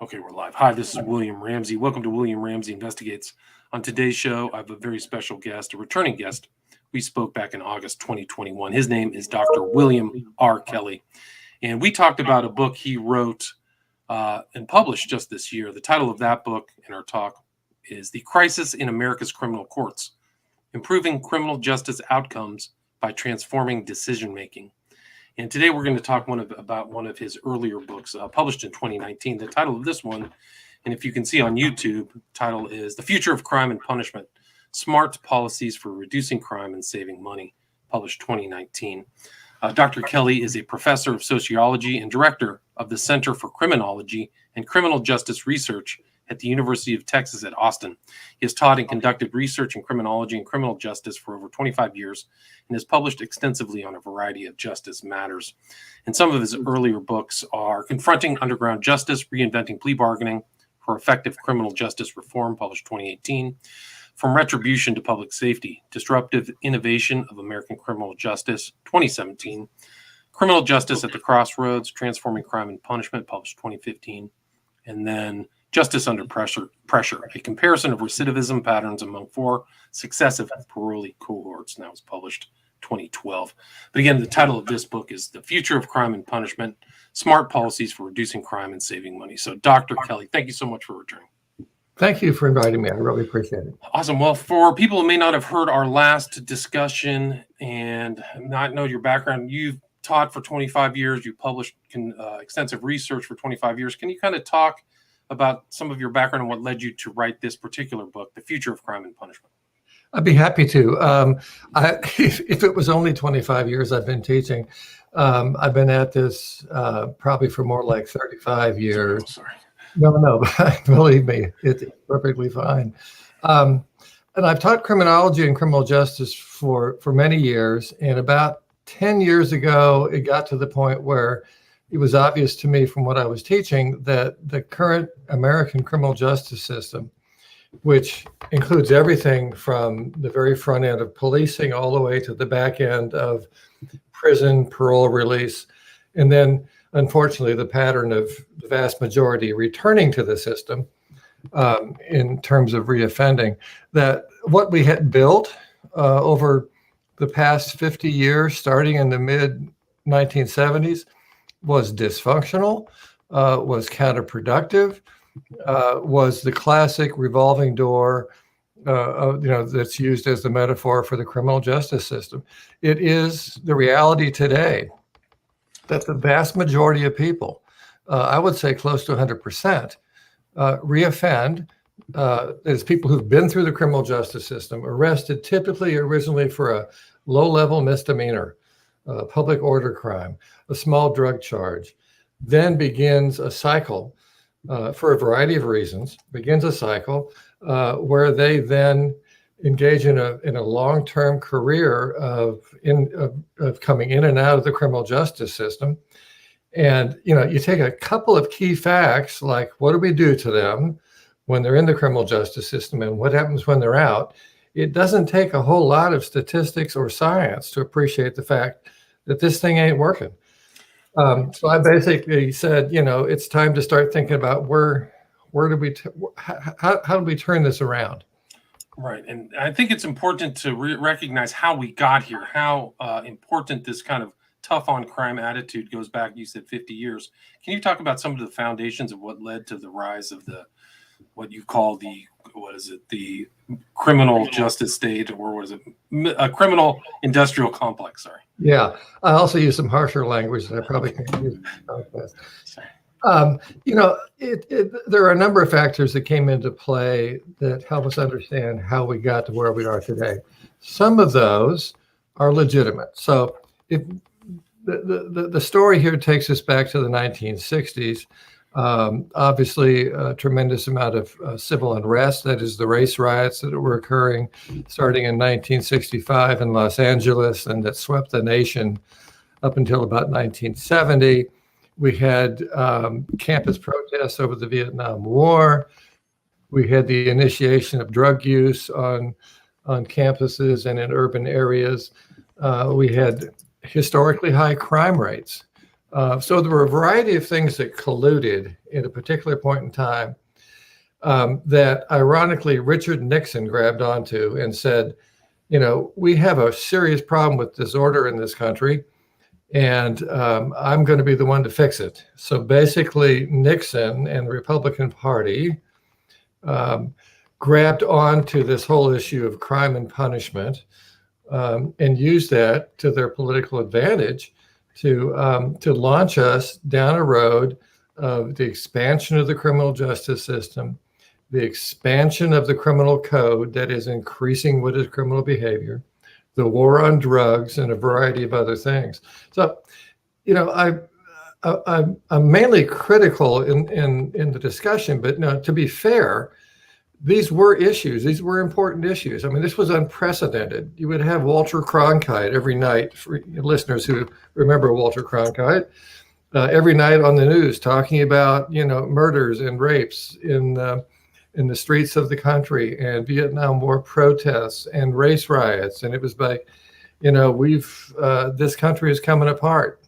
Okay, we're live. Hi, this is William Ramsey. Welcome to William Ramsey Investigates. On today's show, I have a very special guest, a returning guest. We spoke back in August 2021. His name is Dr. William R. Kelly. And we talked about a book he wrote and published just this year. The title of that book in our talk is The Crisis in America's Criminal Courts: Improving Criminal Justice Outcomes by Transforming Decision-Making. And today we're going to talk about one of his earlier books published in 2019. The title of this one, and if you can see on YouTube, the title is The Future of Crime and Punishment: Smart Policies for Reducing Crime and Saving Money, published 2019. Dr. Kelly is a professor of sociology and director of the Center for Criminology and Criminal Justice Research at the University of Texas at Austin. He has taught and conducted research in criminology and criminal justice for over 25 years and has published extensively on a variety of justice matters. And some of his earlier books are Confronting Underground Justice, Reinventing Plea Bargaining for Effective Criminal Justice Reform, published 2018. From Retribution to Public Safety: Disruptive Innovation of American Criminal Justice, 2017. Criminal Justice at the Crossroads: Transforming Crime and Punishment, published 2015. And then Justice Under Pressure, a comparison of recidivism patterns among 4 successive parolee cohorts. Now it's published 2012. But again, the title of this book is The Future of Crime and Punishment: Smart Policies for Reducing Crime and Saving Money. So Dr. Kelly, thank you so much for returning. Thank you for inviting me. I really appreciate it. Awesome. Well, for people who may not have heard our last discussion and not know your background, you've taught for 25 years. You published extensive research for 25 years. Can you kind of talk about some of your background and what led you to write this particular book, The Future of Crime and Punishment? I'd be happy to. If it was only 25 years I've been teaching, I've been at this probably for more like 35 years. Sorry. No, believe me, it's perfectly fine. And I've taught criminology and criminal justice for many years. And about 10 years ago, it got to the point where it was obvious to me from what I was teaching that the current American criminal justice system, which includes everything from the very front end of policing all the way to the back end of prison, parole, release, and then unfortunately the pattern of the vast majority returning to the system in terms of reoffending, that what we had built over the past 50 years, starting in the mid 1970s, was dysfunctional, was counterproductive, was the classic revolving door, that's used as the metaphor for the criminal justice system. It is the reality today that the vast majority of people, I would say close to 100%, reoffend. That is, people who've been through the criminal justice system, arrested typically originally for a low-level misdemeanor, public order crime, a small drug charge, then begins a cycle for a variety of reasons, begins a cycle where they then engage in a long-term career of coming in and out of the criminal justice system. And, you take a couple of key facts, like what do we do to them when they're in the criminal justice system and what happens when they're out. It doesn't take a whole lot of statistics or science to appreciate the fact that this thing ain't working. So I basically said, it's time to start thinking about how do we turn this around? Right. And I think it's important to recognize how we got here, how important this kind of tough on crime attitude goes back, you said 50 years. Can you talk about some of the foundations of what led to the rise of what you call the criminal justice state, or what is it? A criminal industrial complex, sorry. Yeah. I also use some harsher language that I probably can't use. There are a number of factors that came into play that help us understand how we got to where we are today. Some of those are legitimate. So if the story here takes us back to the 1960s, obviously a tremendous amount of civil unrest, that is the race riots that were occurring starting in 1965 in Los Angeles, and that swept the nation up until about 1970. We had campus protests over the Vietnam War. We had the initiation of drug use on campuses and in urban areas. We had historically high crime rates. So there were a variety of things that colluded at a particular point in time that ironically Richard Nixon grabbed onto and said, we have a serious problem with disorder in this country, and I'm going to be the one to fix it. So basically, Nixon and the Republican Party grabbed onto this whole issue of crime and punishment and used that to their political advantage to launch us down a road of the expansion of the criminal justice system, the expansion of the criminal code that is increasing what is criminal behavior, the war on drugs, and a variety of other things. So, I'm mainly critical in the discussion, but no, to be fair, these were issues. These were important issues. I mean, this was unprecedented. You would have Walter Cronkite every night, for listeners who remember Walter Cronkite, every night on the news talking about, murders and rapes in the streets of the country, and Vietnam War protests and race riots. And it was like, this country is coming apart.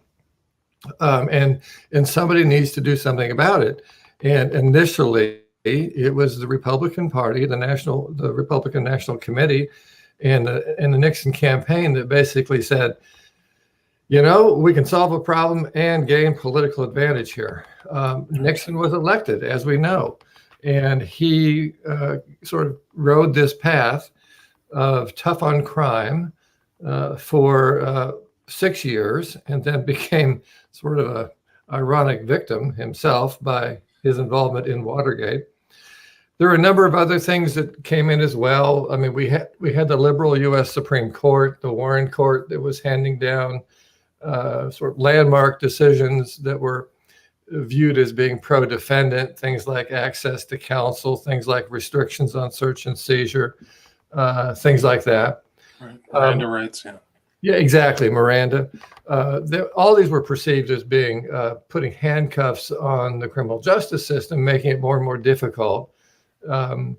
And somebody needs to do something about it. And initially, it was the Republican Party, the Republican National Committee, and the Nixon campaign that basically said, we can solve a problem and gain political advantage here. Nixon was elected, as we know, and he sort of rode this path of tough on crime for 6 years, and then became sort of an ironic victim himself by his involvement in Watergate. There were a number of other things that came in as well. I mean, we had the liberal U.S. Supreme Court, the Warren Court, that was handing down sort of landmark decisions that were viewed as being pro-defendant, things like access to counsel, things like restrictions on search and seizure, things like that. Right. Miranda rights, yeah. Yeah, exactly, Miranda. All these were perceived as being putting handcuffs on the criminal justice system, making it more and more difficult, to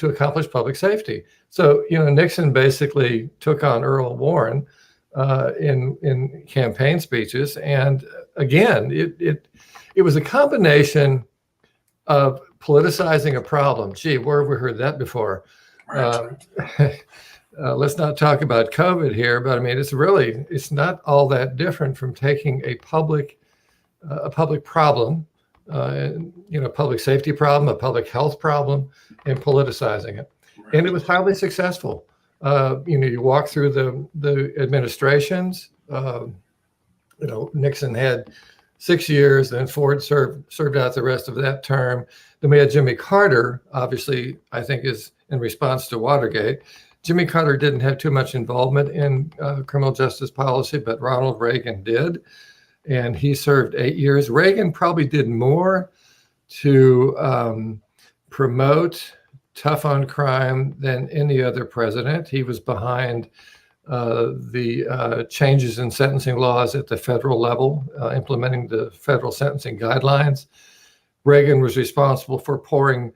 accomplish public safety. So, Nixon basically took on Earl Warren in campaign speeches, and again, it was a combination of politicizing a problem. Gee, where have we heard that before? Right. Let's not talk about COVID here, but I mean, it's not all that different from taking a public problem, public safety problem, a public health problem, and politicizing it. Right. And it was highly successful. You walk through the administrations. Nixon had 6 years, then Ford served out the rest of that term. Then we had Jimmy Carter, obviously, I think is in response to Watergate. Jimmy Carter didn't have too much involvement in criminal justice policy, but Ronald Reagan did. And he served 8 years. Reagan probably did more to promote tough on crime than any other president. He was behind the changes in sentencing laws at the federal level, implementing the federal sentencing guidelines. Reagan was responsible for pouring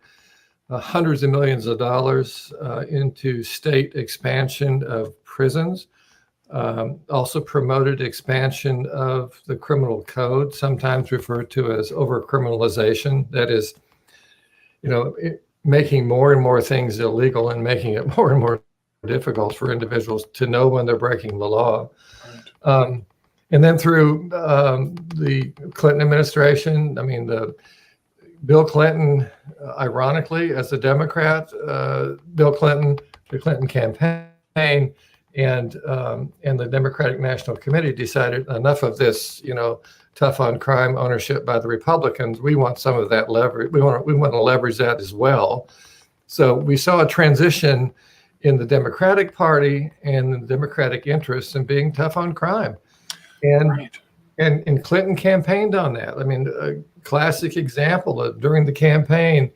hundreds of millions of dollars into state expansion of prisons, also promoted expansion of the criminal code, sometimes referred to as overcriminalization. That is, making more and more things illegal and making it more and more difficult for individuals to know when they're breaking the law. Right. And then through the Clinton administration, I mean, Bill Clinton, ironically, as a Democrat, Bill Clinton, the Clinton campaign, and the Democratic National Committee decided enough of this, tough on crime ownership by the Republicans. We want some of that leverage. We want to leverage that as well. So we saw a transition in the Democratic Party and the Democratic interests in being tough on crime, and Clinton campaigned on that. I mean, a classic example of during the campaign,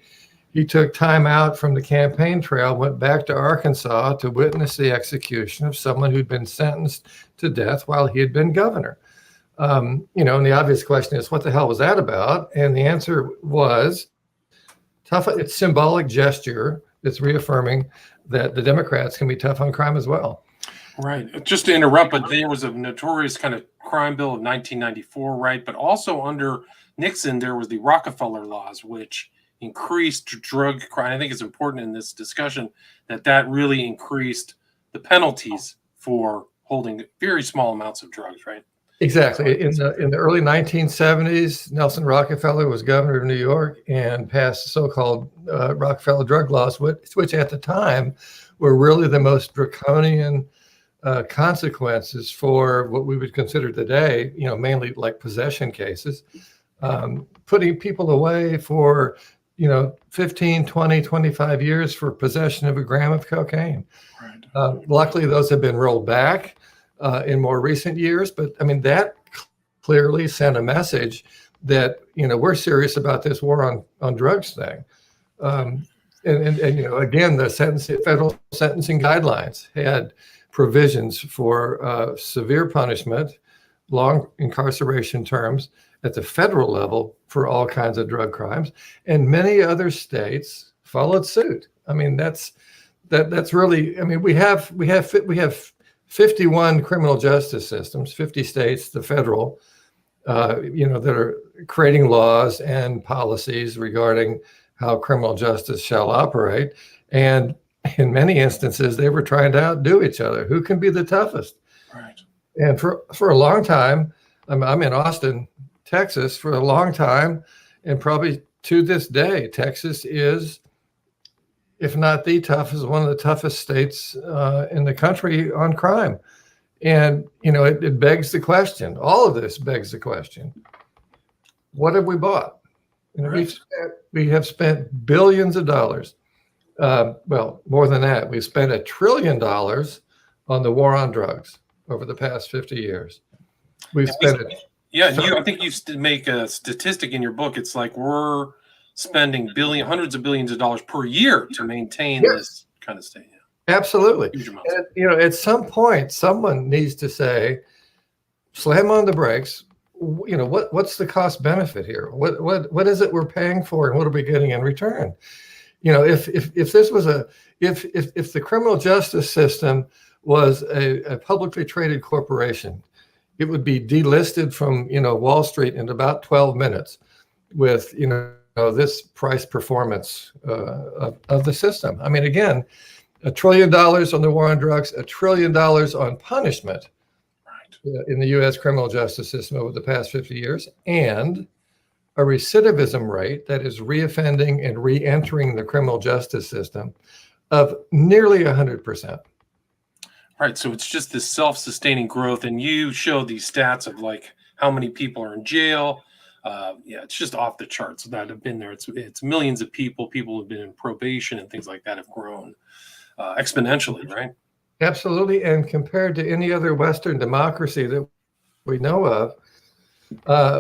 he took time out from the campaign trail, went back to Arkansas to witness the execution of someone who'd been sentenced to death while he had been governor. And the obvious question is, what the hell was that about? And the answer was tough. It's symbolic gesture that's reaffirming that the Democrats can be tough on crime as well. Right. Just to interrupt, but there was a notorious kind of crime bill of 1994, right? But also under Nixon, there was the Rockefeller Laws, which increased drug crime. I think it's important in this discussion that really increased the penalties for holding very small amounts of drugs, right? Exactly. In the early 1970s, Nelson Rockefeller was governor of New York and passed the so-called Rockefeller drug laws, which at the time were really the most draconian consequences for what we would consider today, mainly like possession cases, putting people away for, 15, 20, 25 years for possession of a gram of cocaine. Right. Luckily, those have been rolled back in more recent years, but I mean, that clearly sent a message that, we're serious about this war on drugs thing. And again, the federal sentencing guidelines had provisions for severe punishment, long incarceration terms at the federal level for all kinds of drug crimes, and many other states followed suit. I mean, that's really. I mean, we have 51 criminal justice systems, 50 states, the federal, that are creating laws and policies regarding how criminal justice shall operate, and in many instances, they were trying to outdo each other. Who can be the toughest? Right. And for a long time, I'm in Austin, Texas, for a long time, and probably to this day, Texas is, if not the toughest, one of the toughest states in the country on crime. And, it begs the question, all of this begs the question, what have we bought? Right. We have spent billions of dollars. Well, more than that, we've spent $1 trillion on the war on drugs over the past 50 years. We've spent it. Yeah, and I think you make a statistic in your book. It's like we're spending hundreds of billions of dollars per year to maintain this kind of state. Yeah. Absolutely. Huge amounts. And, at some point, someone needs to say, slam on the brakes. What's the cost benefit here? What is it we're paying for, and what are we getting in return? If this was if the criminal justice system was a publicly traded corporation, it would be delisted from Wall Street in about 12 minutes with this price performance of the system. I mean, again, $1 trillion on the war on drugs, $1 trillion on punishment in the U.S. criminal justice system over the past 50 years, and a recidivism rate, that is reoffending and re-entering the criminal justice system, of nearly 100%. Right. So it's just this self-sustaining growth. And you show these stats of like how many people are in jail. It's just off the charts that have been there. It's millions of people who have been in probation and things like that have grown exponentially, right? Absolutely. And compared to any other Western democracy that we know of,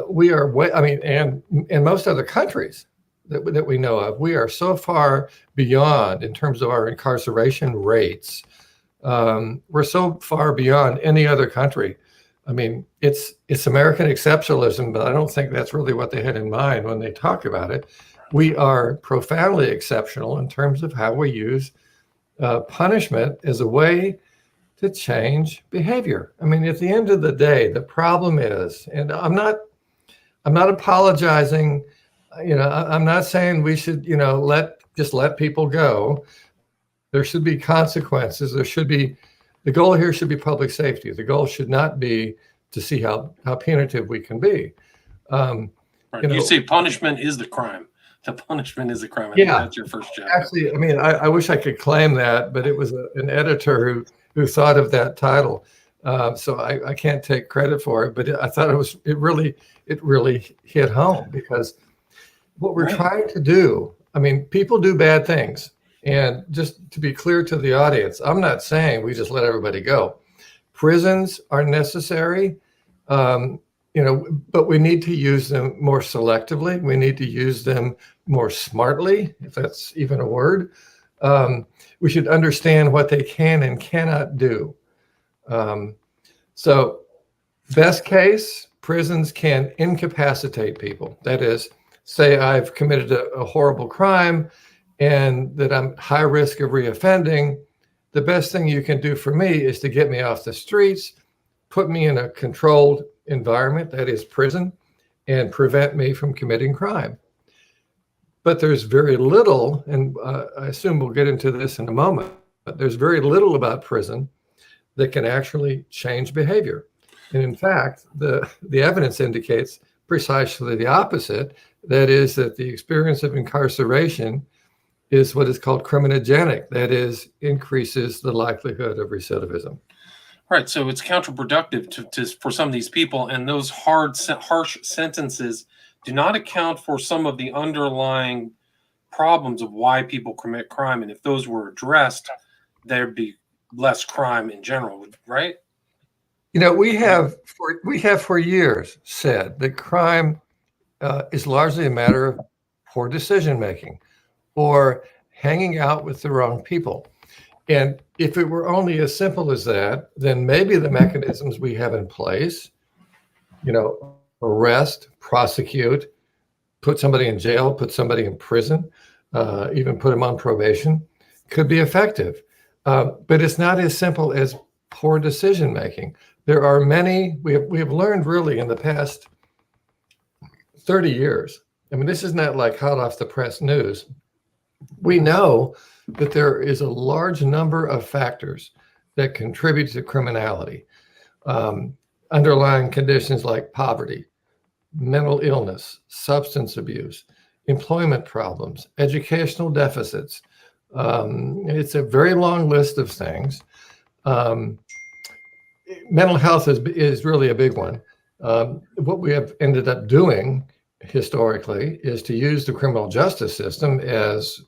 we are and most other countries that we know of, we are so far beyond in terms of our incarceration rates. We're so far beyond any other country. I mean, it's American exceptionalism, but I don't think that's really what they had in mind when they talk about it. We are profoundly exceptional in terms of how we use punishment as a way to change behavior. I mean, at the end of the day, the problem is, and I'm not apologizing. I'm not saying we should, let people go. There should be consequences. The goal here should be public safety. The goal should not be to see how punitive we can be. Right. You say punishment is the crime. The punishment is the crime. I think that's your first chapter. Actually, I mean, I wish I could claim that, but it was an editor who thought of that title. So I can't take credit for it, but I thought it really hit home, because what we're trying to do, I mean, people do bad things. And just to be clear to the audience, I'm not saying we just let everybody go. Prisons are necessary, but we need to use them more selectively. We need to use them more smartly, if that's even a word. We should understand what they can and cannot do. So best case, prisons can incapacitate people. That is, say I've committed a horrible crime and that I'm high risk of reoffending. the best thing you can do for me is to get me off the streets, put me in a controlled environment, that is prison, and prevent me from committing crime. But there's very little, and I assume we'll get into this in a moment, but there's very little about prison that can actually change behavior. And in fact, the evidence indicates precisely the opposite. That is, that the experience of incarceration is what is called criminogenic. That is, increases the likelihood of recidivism. Right. So it's counterproductive for some of these people. And those harsh sentences do not account for some of the underlying problems of why people commit crime. And if those were addressed, there'd be less crime in general, right? You know, we have for years said that crime is largely a matter of poor decision making or hanging out with the wrong people. And if it were only as simple as that, then maybe the mechanisms we have in place, you know, arrest, prosecute, put somebody in jail, put somebody in prison, even put them on probation, could be effective. But it's not as simple as poor decision making. There are many, we have learned really in the past 30 years. I mean, this is not like hot off the press news. We know that there is a large number of factors that contribute to criminality. Underlying conditions like poverty, mental illness, substance abuse, employment problems, educational deficits. It's a very long list of things. Mental health is really a big one. What we have ended up doing historically is to use the criminal justice system as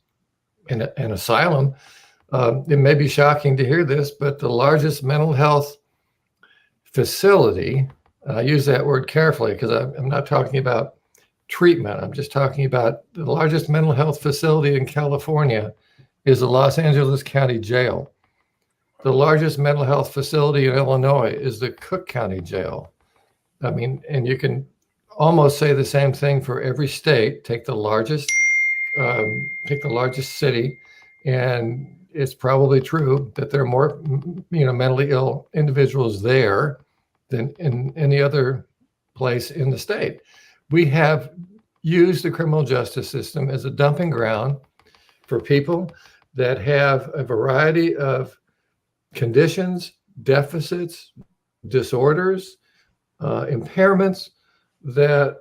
an asylum. It may be shocking to hear this, but the largest mental health facility, and I use that word carefully because I'm not talking about treatment. I'm just talking about the largest mental health facility in California is the Los Angeles County Jail. The largest mental health facility in Illinois is the Cook County Jail. I mean, and you can almost say the same thing for every state. Take the largest city, and it's probably true that there are more, mentally ill individuals there than in any other place in the state. We have used the criminal justice system as a dumping ground for people that have a variety of conditions, deficits, disorders, impairments that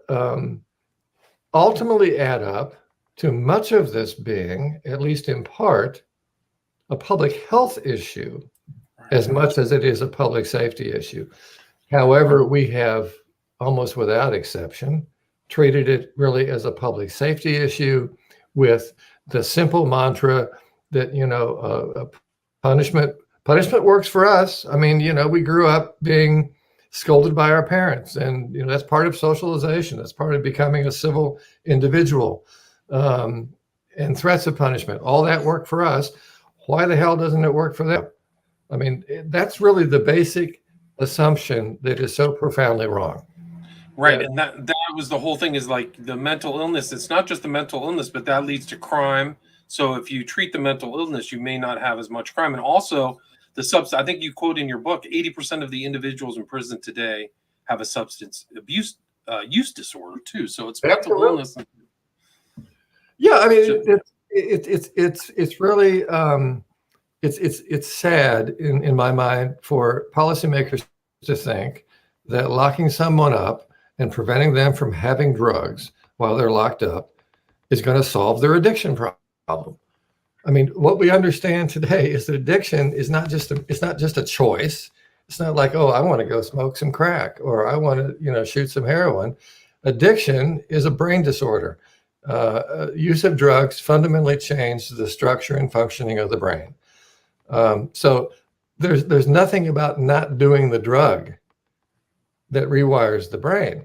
ultimately add up to much of this being, at least in part, a public health issue as much as it is a public safety issue. However, we have, almost without exception, treated it really as a public safety issue with the simple mantra that, punishment works for us. I mean, we grew up being scolded by our parents, and that's part of socialization. That's part of becoming a civil individual. And threats of punishment, all that worked for us. Why the hell doesn't it work for them? I mean, that's really the basic assumption that is so profoundly wrong. Right. And that was the whole thing, is like the mental illness. It's not just the mental illness, but that leads to crime. So if you treat the mental illness, you may not have as much crime. And also the substance, I think you quote in your book, 80% of the individuals in prison today have a substance abuse use disorder too. So it's mental illness. Yeah, I mean, it's really it's sad in my mind for policymakers to think that locking someone up and preventing them from having drugs while they're locked up is going to solve their addiction problem. I mean, what we understand today is that addiction is not just a choice. It's not like, oh, I want to go smoke some crack or I want to, shoot some heroin. Addiction is a brain disorder. Use of drugs fundamentally change the structure and functioning of the brain. So there's nothing about not doing the drug that rewires the brain.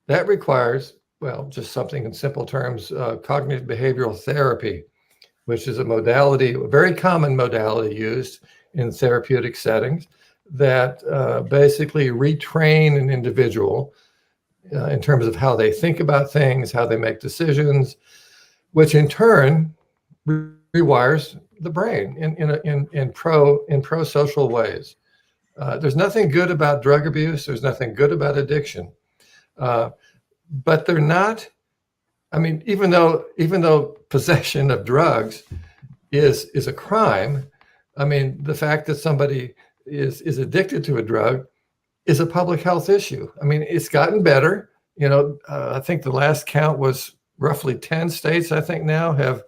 That requires, well, just something in simple terms, cognitive behavioral therapy, which is a modality, a very common modality used in therapeutic settings that basically retrain an individual in terms of how they think about things, how they make decisions, which in turn rewires the brain in pro social ways. There's nothing good about drug abuse. There's nothing good about addiction, but they're not. I mean, even though possession of drugs is a crime, I mean, the fact that somebody is addicted to a drug is a public health issue. I mean, it's gotten better. I think the last count was roughly 10 states, I think now have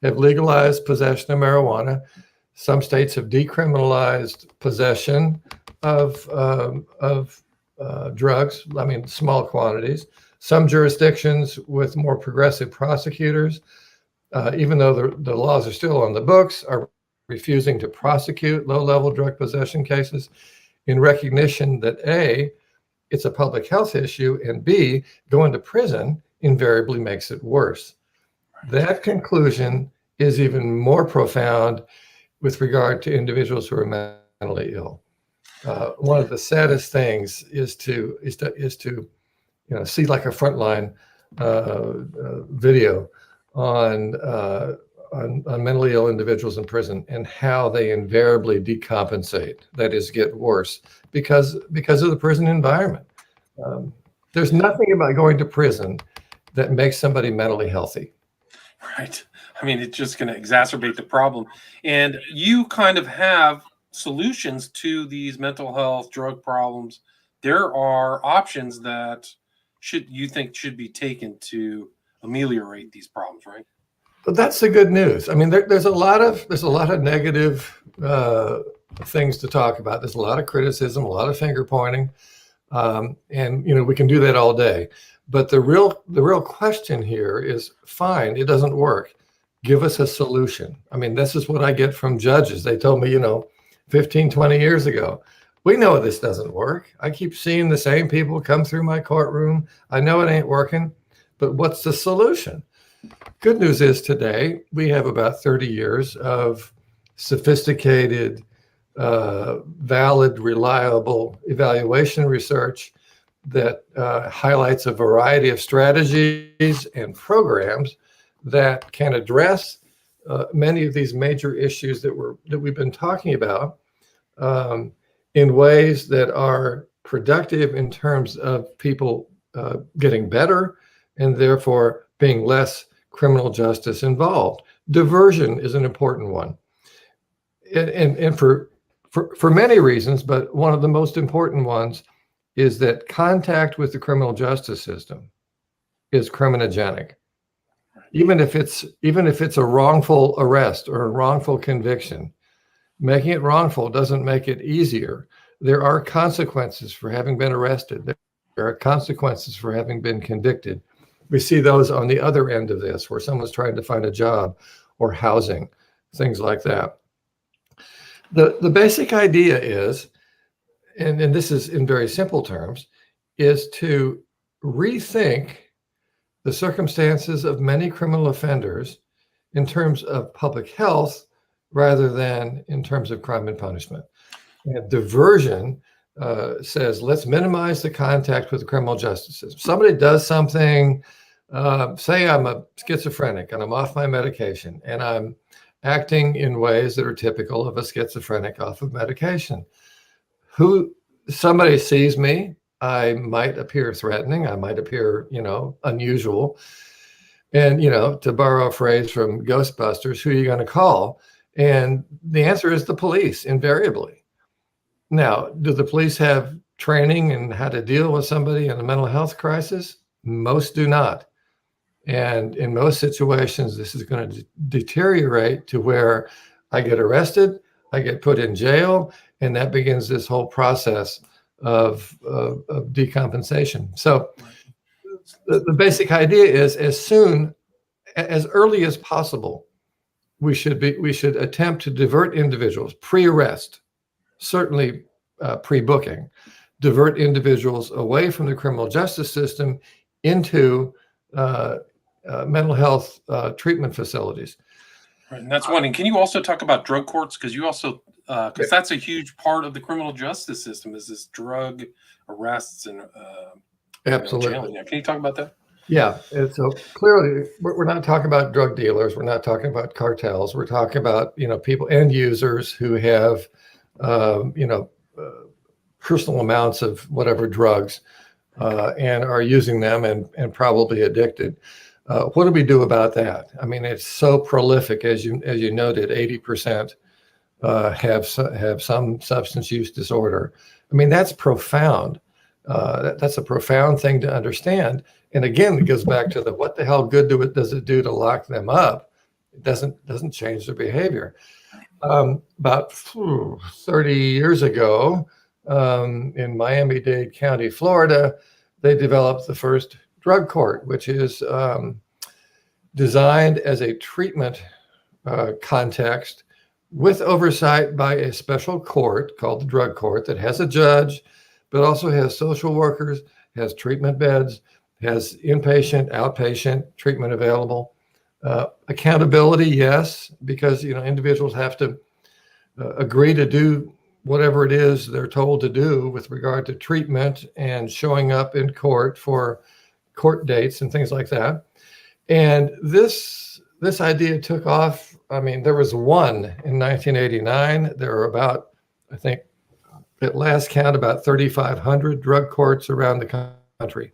legalized possession of marijuana. Some states have decriminalized possession of drugs. I mean, small quantities. Some jurisdictions with more progressive prosecutors, even though the laws are still on the books, are refusing to prosecute low-level drug possession cases in recognition that A, it's a public health issue, and B, going to prison invariably makes it worse. That conclusion is even more profound with regard to individuals who are mentally ill. One of the saddest things is to see like a frontline video on mentally ill individuals in prison and how they invariably decompensate, that is, get worse because of the prison environment. There's nothing about going to prison that makes somebody mentally healthy. Right. I mean, it's just going to exacerbate the problem. And you kind of have solutions to these mental health drug problems. There are options that you think should be taken to ameliorate these problems, right? But that's the good news. I mean, there's a lot of negative things to talk about. There's a lot of criticism, a lot of finger pointing, and we can do that all day. But the real question here is, fine, it doesn't work. Give us a solution. I mean, this is what I get from judges. They told me, 15, 20 years ago, we know this doesn't work. I keep seeing the same people come through my courtroom. I know it ain't working, but what's the solution? Good news is today we have about 30 years of sophisticated, valid, reliable evaluation research that highlights a variety of strategies and programs that can address many of these major issues that we've been talking about in ways that are productive in terms of people getting better and therefore being less criminal justice involved. Diversion is an important one, and for many reasons, but one of the most important ones is that contact with the criminal justice system is criminogenic. Even if it's a wrongful arrest or a wrongful conviction, making it wrongful doesn't make it easier. There are consequences for having been arrested. There are consequences for having been convicted. We see those on the other end of this, where someone's trying to find a job or housing, things like that. The basic idea is, and this is in very simple terms, is to rethink the circumstances of many criminal offenders in terms of public health rather than in terms of crime and punishment. And diversion says, let's minimize the contact with the criminal justice system. Somebody does something, say I'm a schizophrenic and I'm off my medication and I'm acting in ways that are typical of a schizophrenic off of medication. Somebody sees me, I might appear threatening, I might appear, unusual. And, to borrow a phrase from Ghostbusters, who are you going to call? And the answer is the police, invariably. Now, do the police have training in how to deal with somebody in a mental health crisis? Most do not. And in most situations, this is going to deteriorate to where I get arrested, I get put in jail, and that begins this whole process of decompensation. So the basic idea is, as early as possible, we should attempt to divert individuals pre-arrest, certainly pre-booking, divert individuals away from the criminal justice system into mental health treatment facilities. Right, and that's one. And can you also talk about drug courts? Because you also, because that's a huge part of the criminal justice system, is this drug arrests and absolutely. Can you talk about that? Yeah, and so clearly we're not talking about drug dealers. We're not talking about cartels. We're talking about, people, end users who have, um, you know, uh, personal amounts of whatever drugs and are using them and probably addicted. What do we do about that? I mean, it's so prolific, as you noted, 80% have some substance use disorder. I mean, that's profound. That's a profound thing to understand. And again, it goes back to what the hell good does it do to lock them up? It doesn't change their behavior. About 30 years ago, in Miami-Dade County, Florida, they developed the first drug court, which is designed as a treatment context with oversight by a special court called the drug court that has a judge, but also has social workers, has treatment beds, has inpatient, outpatient treatment available. Accountability, yes, because individuals have to agree to do whatever it is they're told to do with regard to treatment and showing up in court for court dates and things like that. And this idea took off. I mean, there was one in 1989. There were about, I think, at last count, about 3,500 drug courts around the country.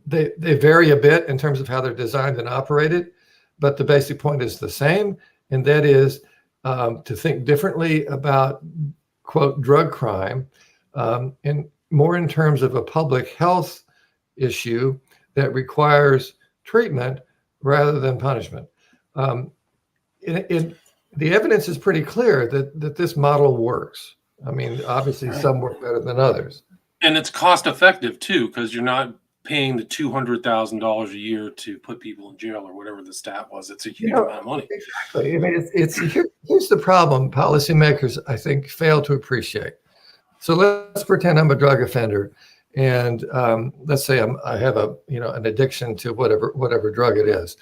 They vary a bit in terms of how they're designed and operated, but the basic point is the same, and that is to think differently about, quote, drug crime, and more in terms of a public health issue that requires treatment rather than punishment. The evidence is pretty clear that this model works. I mean, obviously some work better than others. And it's cost effective too, because you're not paying the $200,000 a year to put people in jail or whatever the stat was. It's a huge amount of money. Exactly. I mean, here's the problem policymakers, I think, fail to appreciate. So let's pretend I'm a drug offender, and let's say I have an addiction to whatever drug it is.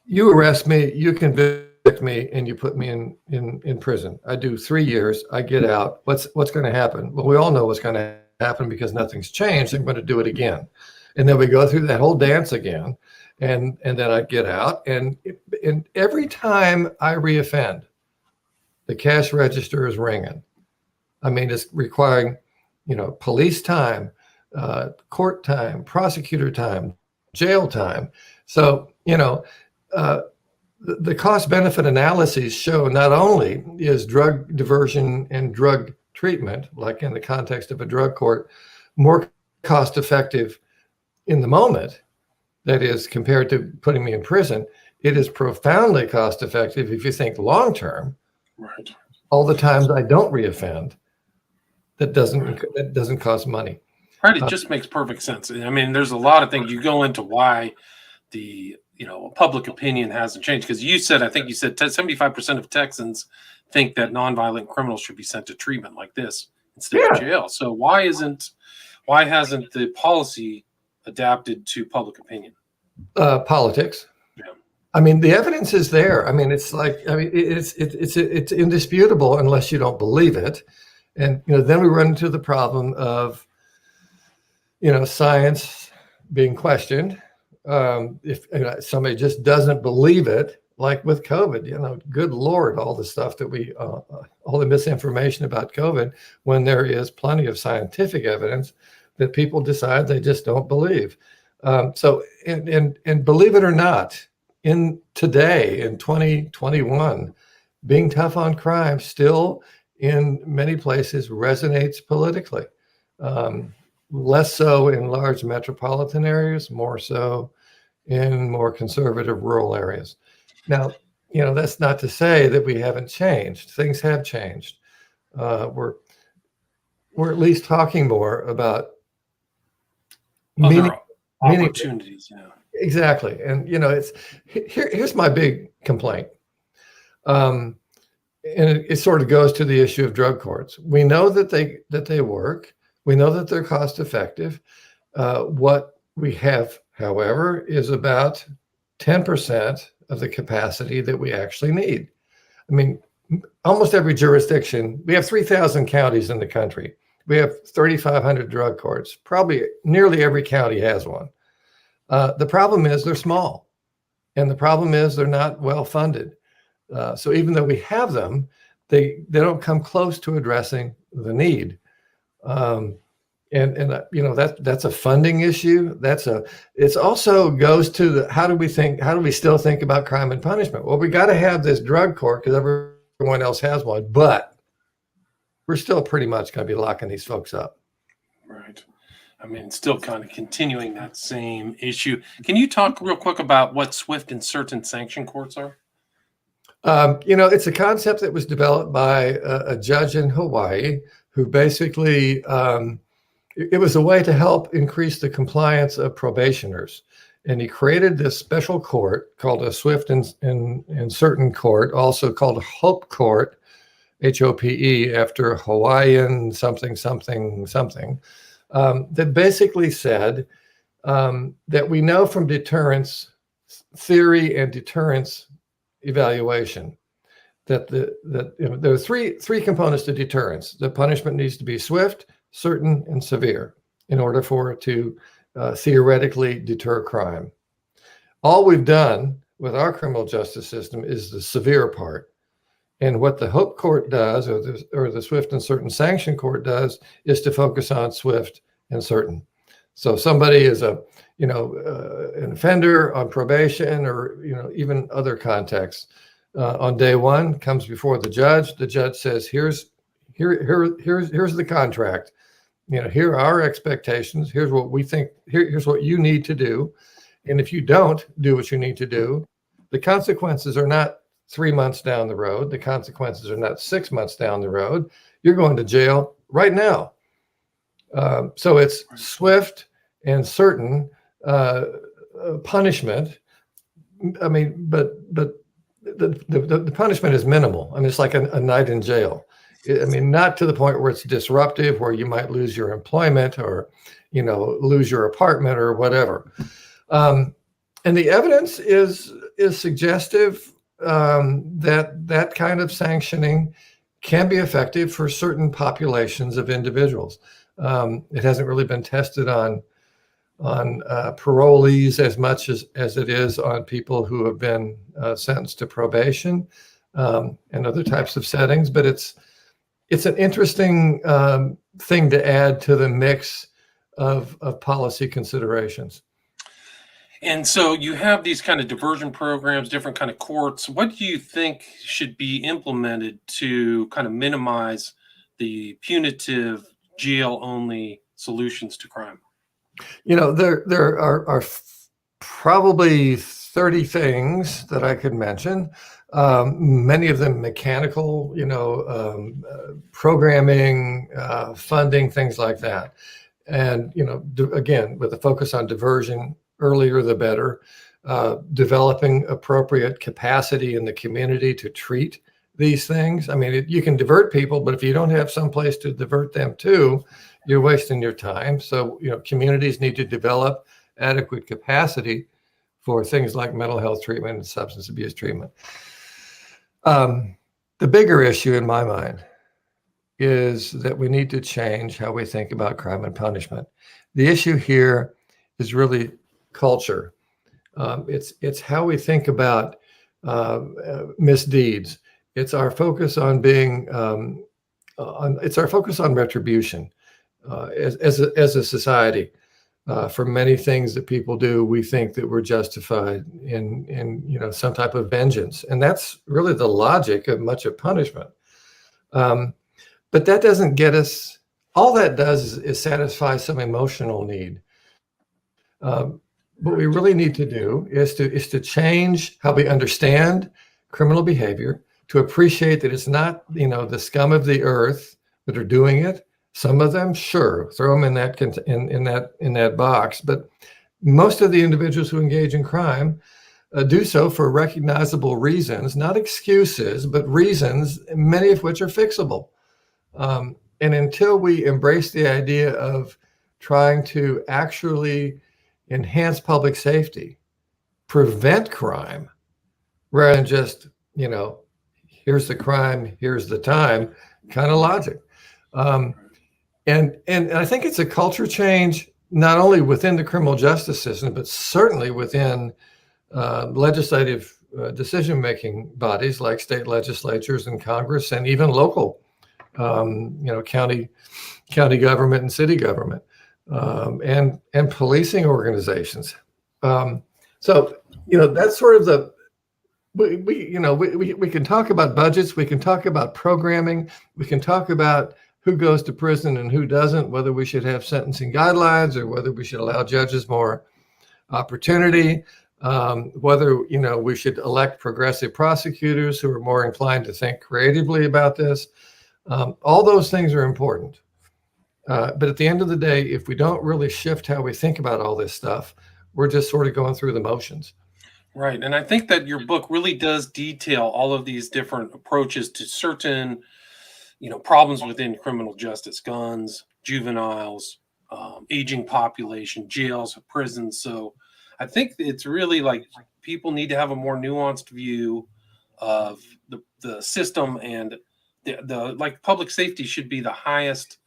You arrest me, you convict me, and you put me in prison. I do 3 years. I get out. What's going to happen? Well, we all know what's going to happen because nothing's changed. I'm going to do it again, and then we go through that whole dance again, and then I get out, and every time I reoffend, the cash register is ringing. I mean, it's requiring, police time, court time, prosecutor time, jail time. So, the cost benefit analyses show not only is drug diversion and drug treatment, like in the context of a drug court, more cost effective in the moment, that is, compared to putting me in prison, it is profoundly cost effective if you think long term. Right. All the times I don't reoffend, that doesn't cost money. Right. It just makes perfect sense. I mean, there's a lot of things you go into why the public opinion hasn't changed, because I think you said 75% of Texans think that nonviolent criminals should be sent to treatment like this instead of jail. So why hasn't the policy adapted to public opinion? Politics. Yeah. I mean, the evidence is there. I mean, it's indisputable unless you don't believe it. And, then we run into the problem of, science being questioned. If somebody just doesn't believe it, like with COVID, good Lord, all the stuff that all the misinformation about COVID, when there is plenty of scientific evidence that people decide they just don't believe. So believe it or not, in today, in 2021, being tough on crime still in many places resonates politically. Less so in large metropolitan areas, more so in more conservative rural areas. Now, that's not to say that we haven't changed. Things have changed. We're at least talking more about opportunities. Yeah. Exactly. And, here's my big complaint. And it sort of goes to the issue of drug courts. We know that they work. We know that they're cost effective. What we have, however, is about 10% of the capacity that we actually need. I mean, almost every jurisdiction, we have 3,000 counties in the country. We have 3,500 drug courts. Probably nearly every county has one. The problem is they're small, and the problem is they're not well funded. So even though we have them, they don't come close to addressing the need. And that's a funding issue. It's also goes to the how do we still think about crime and punishment? Well, we got to have this drug court because everyone else has one, but we're still pretty much going to be locking these folks up. Right. I mean, still kind of continuing that same issue. Can you talk real quick about what swift and certain sanction courts are? It's a concept that was developed by a judge in Hawaii who basically, it was a way to help increase the compliance of probationers. And he created this special court called a swift and certain court, also called Hope Court, HOPE, after Hawaiian something, that basically said that we know from deterrence theory and deterrence evaluation that there are three components to deterrence. The punishment needs to be swift, certain, and severe in order for it to theoretically deter crime. All we've done with our criminal justice system is the severe part. And what the Hope Court does, or the swift and certain sanction court does, is to focus on swift and certain. So somebody is an offender on probation, or even other contexts. On day one, comes before the judge. The judge says, "Here's the contract. Here are our expectations. Here's what we think. Here's what you need to do. And if you don't do what you need to do, the consequences are not 3 months down the road. The consequences are not 6 months down the road. You're going to jail right now." So it's swift and certain punishment. I mean, but the punishment is minimal. I mean, it's like a night in jail. I mean, not to the point where it's disruptive, where you might lose your employment or, lose your apartment or whatever. And the evidence is suggestive that kind of sanctioning can be effective for certain populations of individuals. It hasn't really been tested on parolees as much as it is on people who have been sentenced to probation and other types of settings. But it's an interesting thing to add to the mix of policy considerations. And so you have these kind of diversion programs, different kind of courts. What do you think should be implemented to kind of minimize the punitive jail-only solutions to crime? There are probably 30 things that I could mention. Many of them mechanical, programming, funding, things like that. And, again, with a focus on diversion, earlier the better, developing appropriate capacity in the community to treat these things. I mean, you can divert people, but if you don't have some place to divert them to, you're wasting your time. So, communities need to develop adequate capacity for things like mental health treatment and substance abuse treatment. The bigger issue in my mind is that we need to change how we think about crime and punishment. The issue here is really culture. It's how we think about misdeeds. It's our focus on being it's our focus on retribution as a society. For many things that people do, we think that we're justified in some type of vengeance, and that's really the logic of much of punishment. But that doesn't get us. All that does is satisfy some emotional need. What we really need to do is to change how we understand criminal behavior, to appreciate that it's not the scum of the earth that are doing it. Some of them, sure, throw them in that box, but most of the individuals who engage in crime do so for recognizable reasons, not excuses, but reasons, many of which are fixable. And until we embrace the idea of trying to actually enhance public safety, prevent crime, rather than just, here's the crime, here's the time kind of logic. And I think it's a culture change, not only within the criminal justice system, but certainly within legislative decision-making bodies like state legislatures and Congress, and even local, county government and city government, and policing organizations. So that's sort of the we can talk about budgets, we can talk about programming, we can talk about who goes to prison and who doesn't, whether we should have sentencing guidelines or whether we should allow judges more opportunity, whether we should elect progressive prosecutors who are more inclined to think creatively about this. All those things are important. But at the end of the day, if we don't really shift how we think about all this stuff, we're just sort of going through the motions. Right. And I think that your book really does detail all of these different approaches to certain, problems within criminal justice: guns, juveniles, aging population, jails, prisons. So I think it's really like people need to have a more nuanced view of the system, and the like public safety should be the highest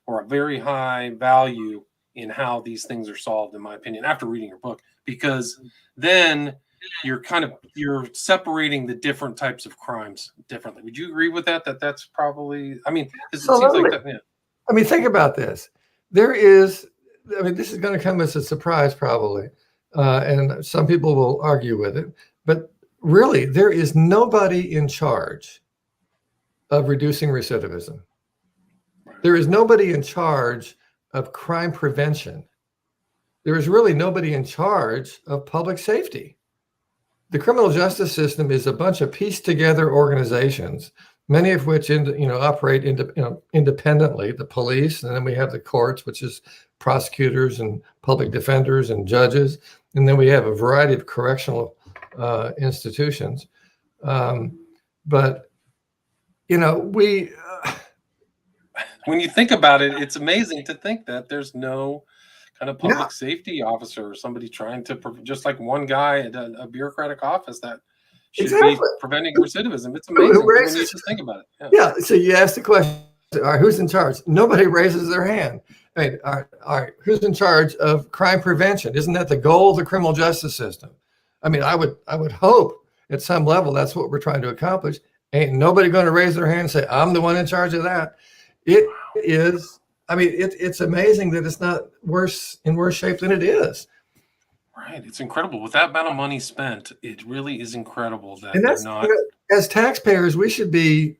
or a very high value in how these things are solved, in my opinion, after reading your book, because then you're separating the different types of crimes differently. Would you agree with that? That's probably, it seems like that. Yeah. Think about this. This is going to come as a surprise probably, and some people will argue with it, but really there is nobody in charge of reducing recidivism. There is nobody in charge of crime prevention. There is really nobody in charge of public safety. The criminal justice system is a bunch of pieced together organizations, many of which operate independently. The police, and then we have the courts, which is prosecutors and public defenders and judges, and then we have a variety of correctional institutions. But when you think about it, it's amazing to think that there's no kind of public safety officer or somebody trying to, just like one guy at a bureaucratic office that should be preventing recidivism. It's amazing when you just think about it. Yeah. So you ask the question, all right, who's in charge? Nobody raises their hand. All right, who's in charge of crime prevention? Isn't that the goal of the criminal justice system? I would hope at some level that's what we're trying to accomplish. Ain't nobody going to raise their hand and say, I'm the one in charge of that. It is. It's amazing that it's not in worse shape than it is. Right. It's incredible. With that amount of money spent, it really is incredible that and that's, they're not. As taxpayers, we should be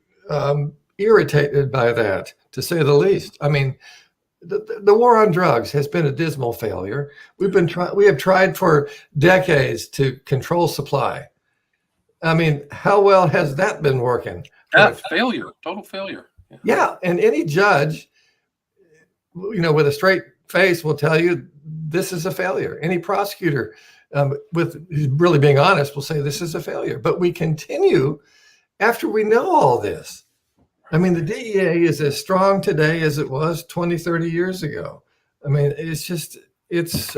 irritated by that, to say the least. The war on drugs has been a dismal failure. We have tried for decades to control supply. How well has that been working? Failure, total failure. Yeah, and any judge, with a straight face will tell you this is a failure. Any prosecutor, who's really being honest, will say this is a failure. But we continue after we know all this. The DEA is as strong today as it was 20, 30 years ago. It's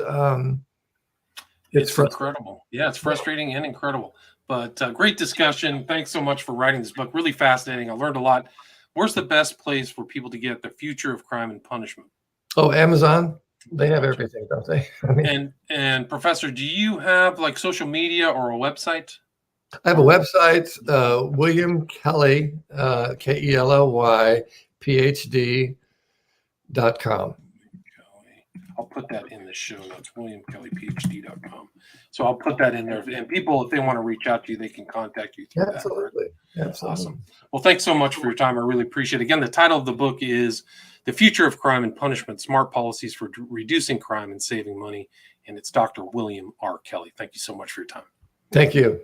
incredible. Yeah, it's frustrating and incredible. But great discussion. Thanks so much for writing this book. Really fascinating. I learned a lot. Where's the best place for people to get The Future of Crime and Punishment? Oh, Amazon. They have everything, don't they? And Professor, do you have like social media or a website? I have a website, William Kelly, KELLY, PhD.com. I'll put that in the show notes, WilliamKellyPhD.com. So I'll put that in there. And people, if they want to reach out to you, they can contact you through Absolutely. that. Absolutely. Awesome. Well, thanks so much for your time. I really appreciate it. Again, the title of the book is The Future of Crime and Punishment, Smart Policies for Reducing Crime and Saving Money. And it's Dr. William R. Kelly. Thank you so much for your time. Thank you.